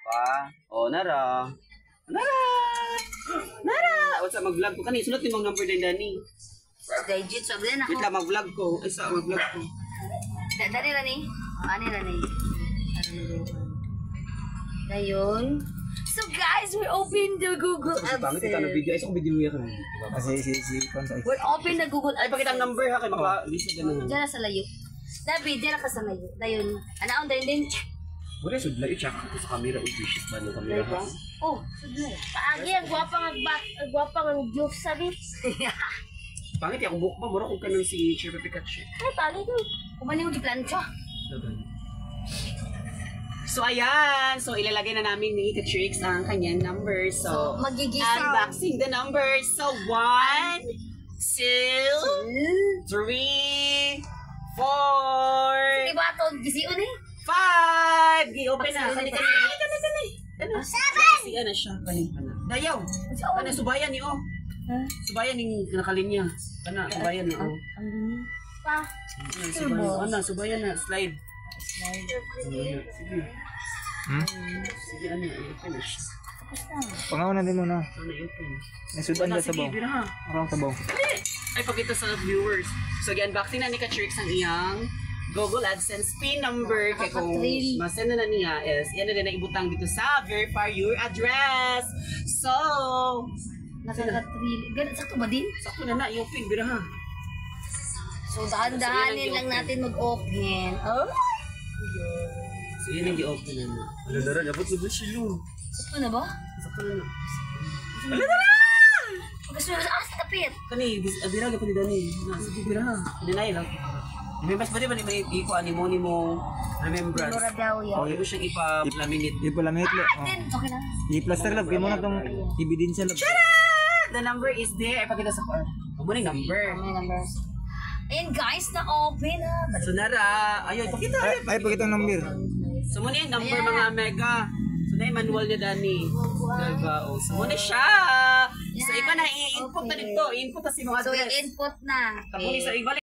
pa. Oh, nara. What's up, mag-vlog ko? Kani, sunod ni mong number din, Dani. Digit, sabi din ako. Wait lang, mag-vlog ko. Ay, sa mag-vlog ko. Dali na ni. Ani na ni. Ngayon. So guys, we open the Google Kasi pangit kita ng video. Ay, sa kong video niya ka. Kasi We're open the Google Ay, pakita ang number ha. Kaya maka-lisa din na. Diyan na sa layo. David, diyan na ka sa layo. Dayon. Anaon din. Wala, sudla. I-check ko sa camera. Uy-vicious ba ng camera ha? Oh, sudla. Paagi, ang gwapa ng Diyos, sabi. Pangit, akong buhok pa. Mura kung kanang si Chef Pikachu. Ay, paagi ko. Kumanin mo di plancha. So, ayan. So, ilalagay na namin ni Katrix ang kanyang number. So, Magigising. unboxing the numbers. So, 1, 2, 3, 4, Diba ito? Gisiun eh. 5! Gi-open na. Kani. Ano? Seven! Si ano siya. Kani. Dayaw. Ano, subayan ni O. Subayan ni nakalinya. Kana, subayan ni O. Pa. Ano, subayan na. Slide. Sige. Sige, ano, i-open na siya. Pangawanan din muna. Ano, i-open. Nasudan ka Sige, sabaw. bira. Arang sabaw. Ay, pakita sa viewers. So, gi-unboxing na ni Katrix ang iyang Google AdSense PIN number. Kaya kung masend na niya is, yan na din na ibutang dito sa verify your address. So, Nakaka-thrill. Ganun, sakto ba din? sakto na na, i-open, bira ha. So, dahan-dahanin lang natin mag-open. Oh? So, yun ang i-open na na. Ano na rin, abot na siya. Sakto na ba? Sakto na na. Pagkasuyo sa tapit. Kani, bira ka pa ni Dani. Sige, bira ha. Deny lang. Remembers ba di ba ni iko animo remembrance? Lora daw yan. Oh, ito siyang ipa-laminate. Ipalamit lo. Then, okay na. I-plaster lab. Kaya mo na itong ebidensya lab. The number is there. Ipakita sa car. Huwag mo na yung number. May numbers. Ayun guys, na-open na. So, nara. Ayun, pakita. Ay, pakita ang number. So, muna yung number mga mega. So, na yung manual niya, Dani. Diba? Oh, so, muna siya. So, iba na, i-input na dito. I-input na si mga So, address. i-input na. Tapos, ibalik